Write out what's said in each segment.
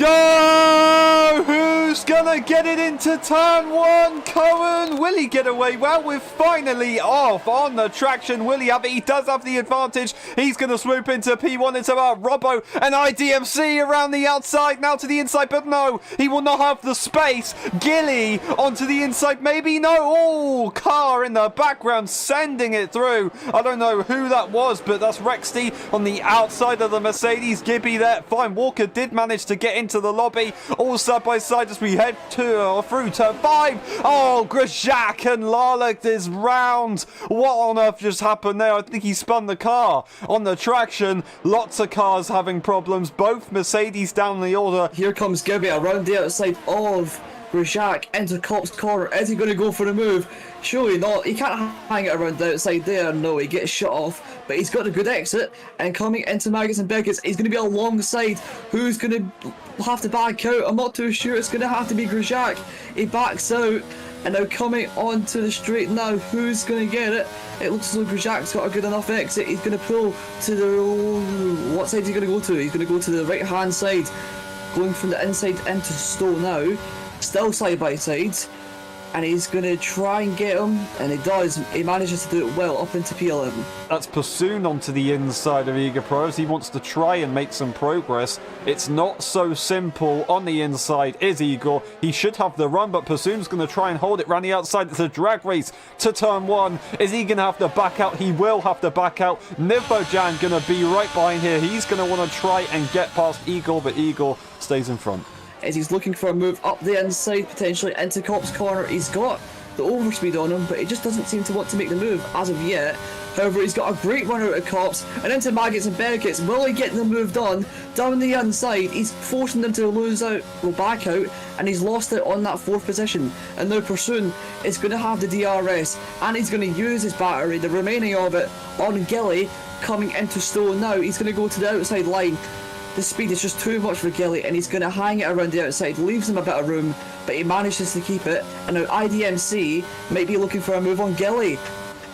go! Who's gonna get it into turn one? Cohen, will he get away? Well, we're finally off on the traction. Will he have it? He does have the advantage. He's gonna swoop into P1. It's about Robbo and IDMC around the outside, now to the inside, but no, he will not have the space. Gilly onto the inside, maybe, no. Oh, car in the background sending it through. I don't know who that was, but that's Rexty on the outside of the Mercedes. Gibby there. Fine, Walker did manage to get into the lobby, all side by side as we head through turn 5. Oh, Grajak and Larlik is round. What on earth just happened there? I think he spun the car on the traction. Lots of cars having problems. Both Mercedes down the order. Here comes Gibby around the outside of Grajak into Cop's corner. Is he going to go for the move? Surely not. He can't hang it around the outside there. No, he gets shut off. But he's got a good exit. And coming into Maggots and Beckett, he's going to be alongside. Who's going to have to back out? I'm not too sure. It's going to have to be Grajak. He backs out. And now coming onto the straight now, who's going to get it? It looks as though Grajak's got a good enough exit. He's going to pull to the... What side is he going to go to? He's going to go to the right-hand side. Going from the inside into Stowe now. Still side by side. And he's going to try and get him, and he does. He manages to do it well up into P11. That's Pursoon onto the inside of Eager Pro as he wants to try and make some progress. It's not so simple. On the inside is Igor. He should have the run, but Pursoon's going to try and hold it around the outside. It's a drag race to turn 1. Is he going to have to back out? He will have to back out. Nivbojan going to be right behind here. He's going to want to try and get past Igor, but Igor stays in front. As he's looking for a move up the inside, potentially into Cop's corner. He's got the overspeed on him, but he just doesn't seem to want to make the move as of yet. However, he's got a great run out of Cops and into Maggots and Beckett. Will he get the move done? Down the inside, he's forcing them to lose out, go back out, and he's lost it on that 4th position. And now Pursoon is going to have the DRS, and he's going to use his battery, the remaining of it, on Gilly coming into Stowe now. He's going to go to the outside line. The speed is just too much for Gilly, and he's going to hang it around the outside, leaves him a bit of room, but he manages to keep it. And now IDMC might be looking for a move on Gilly.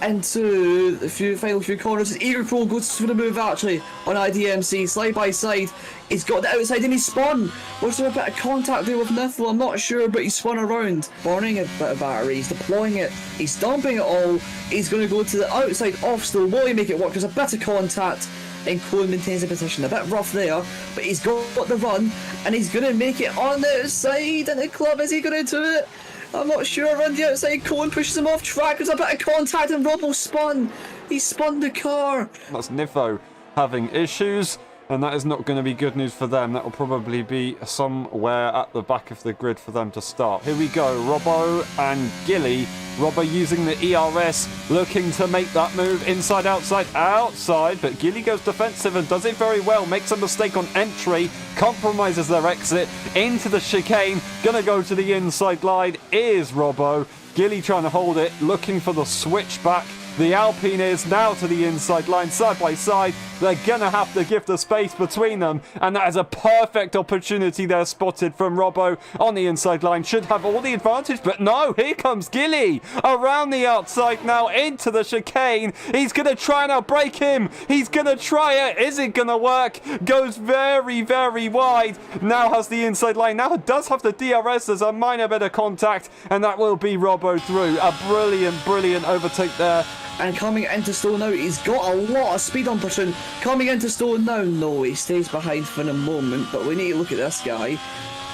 Into the final few corners. Eager Pro goes for the move actually on IDMC, side by side. He's got the outside and he spun. Was there a bit of contact there with Nithel? I'm not sure, but he spun around. Burning a bit of battery, he's deploying it, he's dumping it all. He's going to go to the outside off still. Will he make it work? There's a bit of contact. And Cohen maintains the position. A bit rough there, but he's got the run and he's going to make it on the outside. And the club, is he going to do it? I'm not sure. Around the outside, Cohen pushes him off track. There's a bit of contact and Robbo spun. He spun the car. That's Nifo having issues, and that is not going to be good news for them. That will probably be somewhere at the back of the grid for them to start. Here we go, Robbo and Gilly. Robbo using the ERS, looking to make that move inside, outside, outside, but Gilly goes defensive and does it very well. Makes a mistake on entry, compromises their exit into the chicane. Gonna go to the inside line is Robbo. Gilly trying to hold it, looking for the switchback. The Alpine is now to the inside line, side by side. They're going to have to give the space between them. And that is a perfect opportunity there spotted from Robbo on the inside line. Should have all the advantage, but no, here comes Gilly around the outside now into the chicane. He's going to try and outbrake him. He's going to try it. Is it going to work? Goes very, very wide. Now has the inside line. Now it does have the DRS. There's a minor bit of contact, and that will be Robbo through. A brilliant, brilliant overtake there. And coming into Stowe now, he's got a lot of speed on Pursoon. Coming into Stowe now, no, he stays behind for the moment, but we need to look at this guy.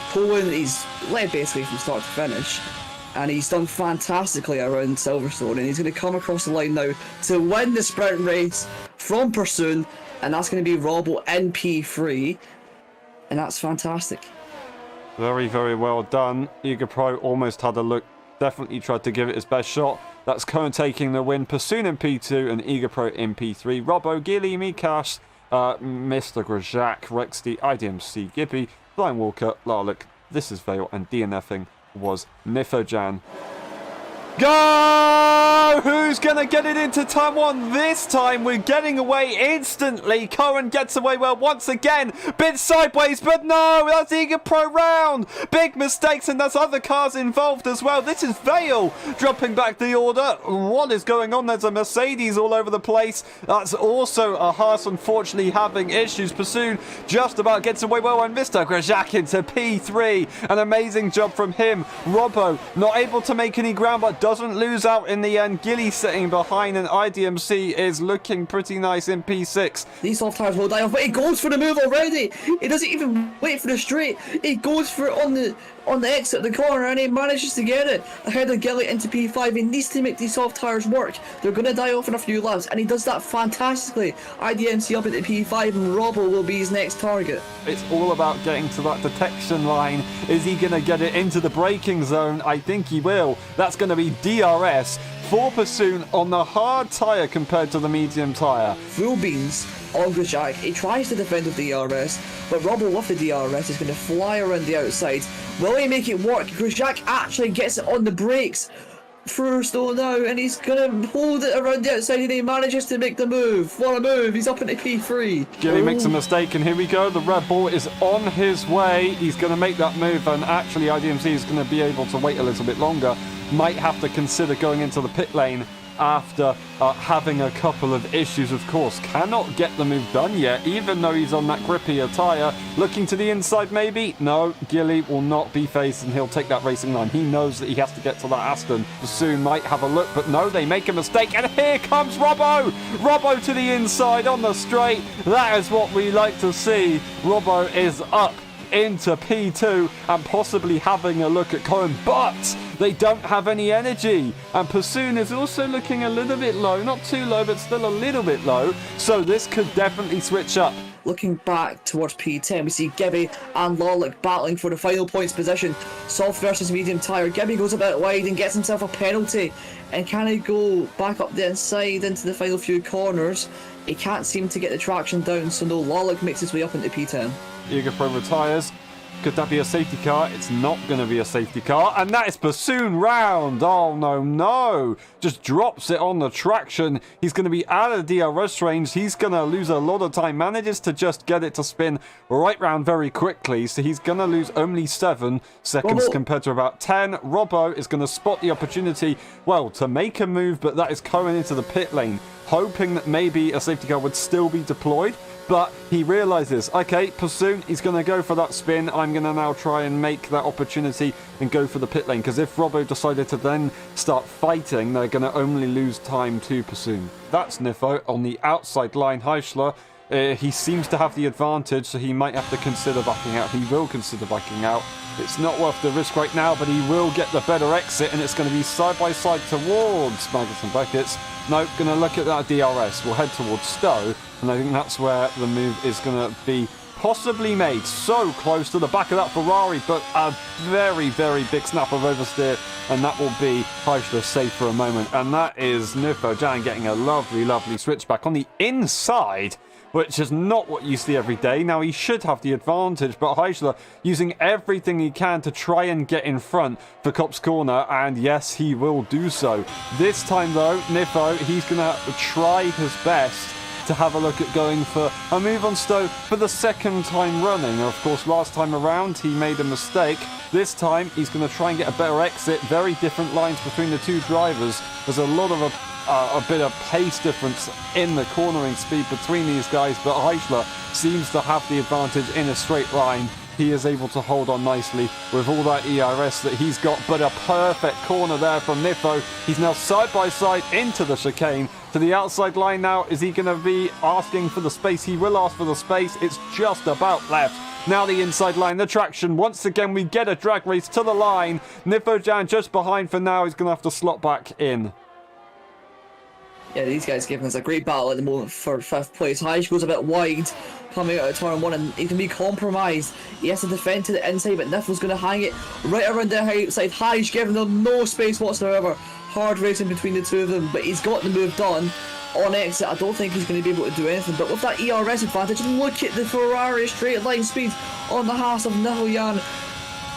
Cohen, he's led basically from start to finish, and he's done fantastically around Silverstone, and he's going to come across the line now to win the sprint race from Pursoon, and that's going to be Robbo in P3, and that's fantastic. Very, very well done. Eager Pro almost had a look, definitely tried to give it his best shot. That's Cohen taking the win. Pursoon in P2 and Eager Pro in P3. Robbo, Gilly, Mikash, Mr. Grajak, Rexty, IDMC, Gibby, Blind Walker, Larlik, This is Vale, and DNFing was Nifojan. Go! Who's going to get it into turn one? This time we're getting away instantly. Cohen gets away well once again. Bit sideways, but no, that's Eager Pro round. Big mistakes, and there's other cars involved as well. This is Vale dropping back the order. What is going on? There's a Mercedes all over the place. That's also a Haas, unfortunately, having issues. Pursuit just about gets away well, and Mr. Grajak into P3. An amazing job from him. Robbo not able to make any ground, but doesn't lose out in the end. Gilly sitting behind, and IDMC is looking pretty nice in P6. These soft tires will die off, but he goes for the move already. He doesn't even wait for the straight. He goes for it on the exit of the corner, and he manages to get it ahead of Gilly into P5. He needs to make these soft tires work. They're going to die off in a few laps, and he does that fantastically. IDMC up into P5, and Robbo will be his next target. It's all about getting to that detection line. Is he going to get it into the braking zone? I think he will. That's going to be DRS for Pursuit on the hard tyre compared to the medium tyre. Full beans on Grajak. He tries to defend with DRS, but Robbo with the DRS is going to fly around the outside. Will he make it work? Grajak actually gets it on the brakes. First though now, and he's gonna hold it around the outside, and he manages to make the move. What a move! He's up into P3. Gilly makes a mistake, and here we go. The Red Bull is on his way. He's going to make that move, and actually IDMC is going to be able to wait a little bit longer. Might have to consider going into the pit lane after having a couple of issues, of course. Cannot get the move done yet, even though he's on that grippier tyre. Looking to the inside, maybe? No, Gilly will not be faced, and he'll take that racing line. He knows that he has to get to that Aston. Soon might have a look, but no, they make a mistake, and here comes Robbo! Robbo to the inside on the straight. That is what we like to see. Robbo is up into P2 and possibly having a look at Cohen, but they don't have any energy, and Pursoon is also looking a little bit low, not too low, but still a little bit low, so this could definitely switch up. Looking back towards P10, we see Gibby and Lawlick battling for the final points position. Soft versus medium tyre. Gibby goes a bit wide and gets himself a penalty. And can he go back up the inside into the final few corners? He can't seem to get the traction down, so no, Lawlick makes his way up into P10. Eager Pro retires. Could that be a safety car? It's not going to be a safety car. And that is Pursoon round. Oh, no. Just drops it on the traction. He's going to be out of the DRS range. He's going to lose a lot of time. Manages to just get it to spin right round very quickly. So he's going to lose only 7 seconds compared to about 10. Robbo is going to spot the opportunity, well, to make a move. But that is Cohen into the pit lane, hoping that maybe a safety car would still be deployed. But he realizes, okay, Pursuit, he's going to go for that spin. I'm going to now try and make that opportunity and go for the pit lane. Because if Robbo decided to then start fighting, they're going to only lose time to Pursuit. That's Nifo on the outside line. Heischler, he seems to have the advantage, so he might have to consider backing out. He will consider backing out. It's not worth the risk right now, but he will get the better exit, and it's going to be side by side towards Maggots and Beckett's. No, going to look at that DRS. We'll head towards Stowe, and I think that's where the move is going to be possibly made. So close to the back of that Ferrari, but a very, very big snap of oversteer, and that will be Heischler safe for a moment. And that is Nifo Jan getting a lovely, lovely switchback on the inside, which is not what you see every day. Now, he should have the advantage, but Heischler using everything he can to try and get in front for Copse Corner, and yes, he will do so. This time, though, Nifo, he's going to try his best to have a look at going for a move on Stowe for the second time running. Of course, last time around, he made a mistake. This time, he's going to try and get a better exit. Very different lines between the two drivers. There's a lot of a bit of pace difference in the cornering speed between these guys, but Heischler seems to have the advantage in a straight line. He is able to hold on nicely with all that ERS that he's got, but a perfect corner there from Nifo. He's now side by side into the chicane to the outside line now. Is he going to be asking for the space? He will ask for the space. It's just about left. Now the inside line, the traction. Once again, we get a drag race to the line. Nifo Jan just behind for now. He's going to have to slot back in. Yeah, these guys giving us a great battle at the moment for 5th place. Haj goes a bit wide coming out of turn 1, and he can be compromised. He has to defend to the inside, but Nifo's going to hang it right around the outside. Haj giving them no space whatsoever. Hard racing between the two of them, but he's got the move done. On exit, I don't think he's going to be able to do anything, but with that ERS advantage, look at the Ferrari straight line speed on the Haas of Nifo Jan.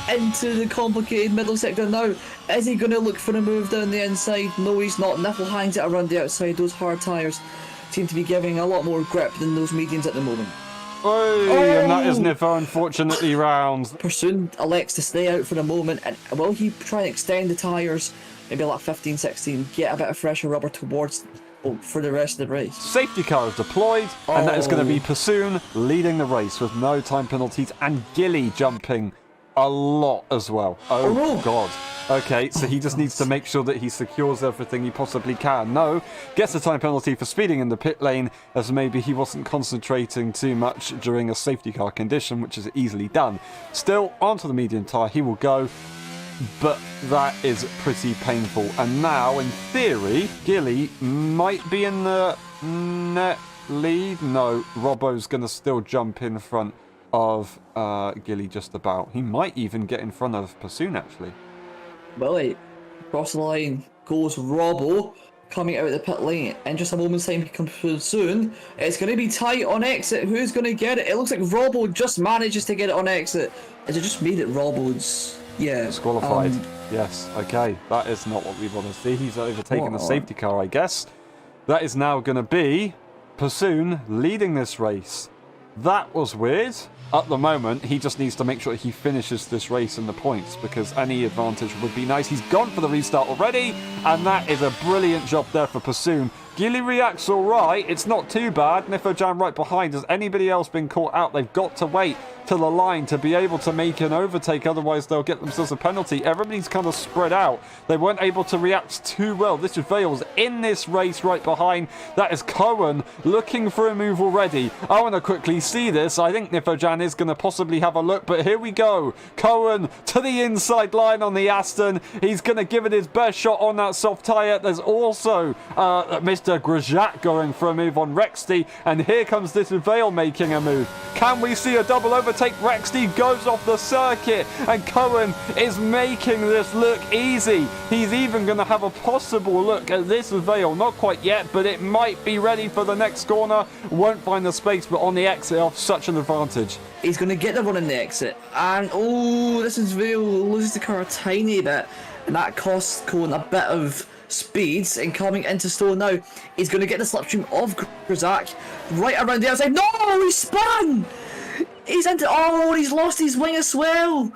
into the complicated middle sector now. Is he going to look for a move down the inside? No, he's not. Niffle hangs it around the outside. Those hard tyres seem to be giving a lot more grip than those mediums at the moment. And that is Niffo, unfortunately, round. Pursuit elects to stay out for a moment, and will he try and extend the tyres, maybe like 15, 16, get a bit of fresher rubber towards for the rest of the race? Safety car is deployed, and that is going to be Pursuit leading the race with no time penalties, and Gilly jumping a lot as well. Oh God. Okay, so he just needs to make sure that he secures everything he possibly can. No, gets a time penalty for speeding in the pit lane, as maybe he wasn't concentrating too much during a safety car condition, which is easily done. Still, onto the medium tyre he will go, but that is pretty painful. And now, in theory, Gilly might be in the net lead. No, Robbo's going to still jump in front of Gilly just about. He might even get in front of Pursuit, actually. Well, across the line goes Robbo, coming out of the pit lane. In just a moment's time, he comes soon. It's going to be tight on exit. Who's going to get it? It looks like Robbo just manages to get it on exit. Is it just me that Robbo's... Yeah. Disqualified. Yes, okay. That is not what we want to see. He's overtaken the safety car, I guess. That is now going to be Pursuit leading this race. That was weird. At the moment, he just needs to make sure he finishes this race in the points, because any advantage would be nice. He's gone for the restart already, and that is a brilliant job there for Pursuit. Gilly reacts all right. It's not too bad. Nifojan right behind. Has anybody else been caught out? They've got to wait to the line to be able to make an overtake. Otherwise, they'll get themselves a penalty. Everybody's kind of spread out. They weren't able to react too well. This is Vales in this race right behind. That is Cohen looking for a move already. I want to quickly see this. I think Nifojan is going to possibly have a look, but here we go. Cohen to the inside line on the Aston. He's going to give it his best shot on that soft tyre. There's also Mr. Grajak going for a move on Rexty, and here comes this Vale making a move. Can we see a double overtake? Rexty goes off the circuit, and Cohen is making this look easy. He's even going to have a possible look at this Vale. Not quite yet, but it might be ready for the next corner. Won't find the space, but on the exit off such an advantage. He's going to get the one in the exit, and this is Vale loses the car a tiny bit, and that costs Cohen a bit of speeds. And coming into stone now, he's going to get the slipstream of Grzak right around the outside. No, he spun! He's into... he's lost his wing as well.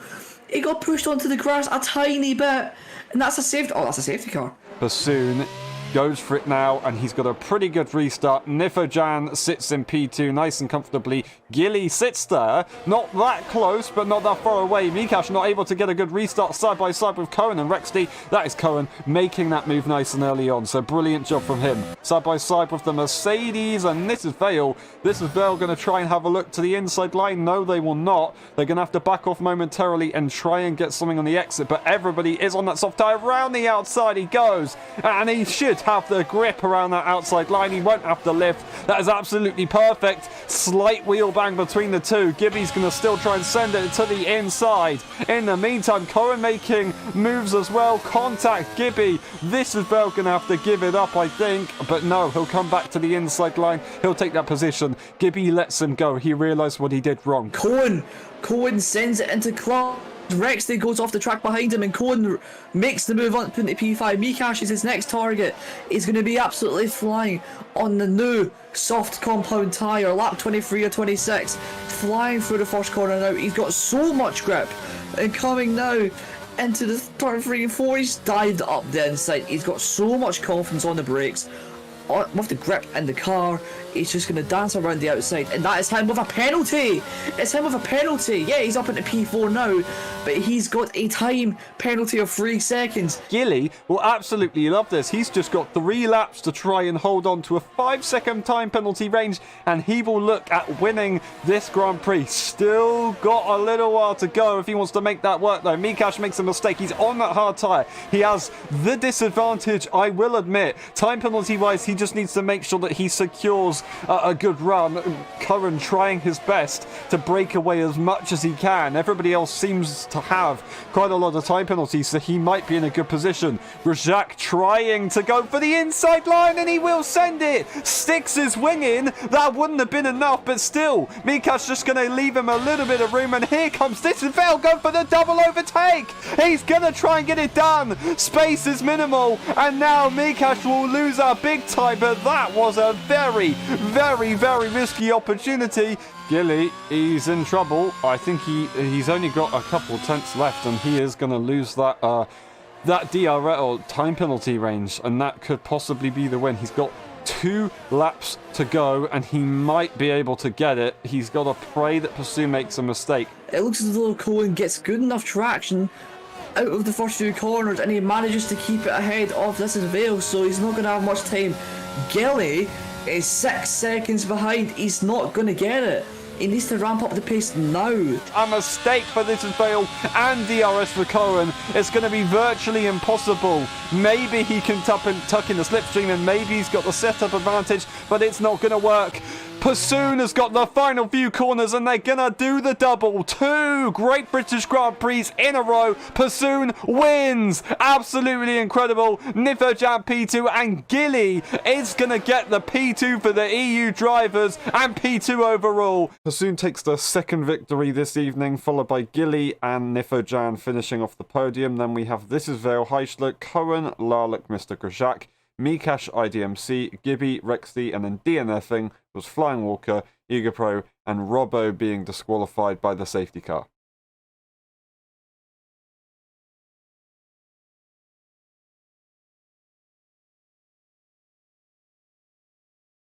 He got pushed onto the grass a tiny bit, and that's a safety... that's a safety car. Bassoon goes for it now, and he's got a pretty good restart. Nifojan sits in P2 nice and comfortably. Gilly sits there, not that close, but not that far away. Mikash not able to get a good restart side by side with Cohen and Rexty. That is Cohen making that move nice and early on, so brilliant job from him. Side by side with the Mercedes, and this is Vale. This is Vale going to try and have a look to the inside line. No, they will not. They're going to have to back off momentarily and try and get something on the exit, but everybody is on that soft tyre. Around the outside he goes, and he should have the grip around that outside line. He won't have to lift. That is absolutely perfect. Slight wheel bang between the two. Gibby's going to still try and send it to the inside. In the meantime, Cohen making moves as well. Contact Gibby. This is Bell going to have to give it up, I think. But no, he'll come back to the inside line. He'll take that position. Gibby lets him go. He realised what he did wrong. Cohen sends it into Clark. Rexty goes off the track behind him, and Cohen makes the move up into P5. Mikash is his next target. He's going to be absolutely flying on the new soft compound tyre, lap 23 or 26, flying through the first corner now. He's got so much grip, and coming now into the turn 3 and 4, he's dived up the inside. He's got so much confidence on the brakes, with the grip in the car. He's just going to dance around the outside, and that is him with a penalty. It's him with a penalty. Yeah, he's up into P4 now, but he's got a time penalty of 3 seconds. Gilly will absolutely love this. He's just got 3 laps to try and hold on to a 5-second time penalty range, and he will look at winning this Grand Prix. Still got a little while to go if he wants to make that work, though. Mikash makes a mistake. He's on that hard tyre. He has the disadvantage, I will admit. Time penalty wise, He just needs to make sure that he secures a good run. Curran trying his best to break away as much as he can. Everybody else seems to have quite a lot of time penalties, so he might be in a good position. Grosjean trying to go for the inside line, and he will send it. Sticks his wing in. That wouldn't have been enough, but still, Mika's just going to leave him a little bit of room, and here comes Dissenfeld going for the double overtake. He's going to try and get it done. Space is minimal, and now Mikash will lose out big time, but that was a very, very, very risky opportunity. Gilly, he's in trouble. I think he's only got a couple tenths left, and he is going to lose that DRL time penalty range, and that could possibly be the win. He's got 2 laps to go, and he might be able to get it. He's got to pray that Pursuit makes a mistake. It looks as though Cohen gets good enough traction out of the first few corners, and he manages to keep it ahead of this as Vale, so he's not going to have much time. Gilly is 6 seconds behind. He's not going to get it. He needs to ramp up the pace now. A mistake for this is Vale and DRS for Cohen. It's going to be virtually impossible. Maybe he can tuck in the slipstream, and maybe he's got the setup advantage, but it's not going to work. Pursoon has got the final few corners, and they're going to do the double. 2 Great British Grand Prix in a row. Pursoon wins. Absolutely incredible. Nifojan P2, and Gilly is going to get the P2 for the EU drivers and P2 overall. Pursoon takes the second victory this evening, followed by Gilly and Nifojan finishing off the podium. Then we have This Is Vale, Heischler, Cohen, Larlock, Mr. Grosjean, Mikash, IDMC, Gibby, Rexy, and then DNFing was Flying Walker, Ega Pro, and Robbo being disqualified by the safety car.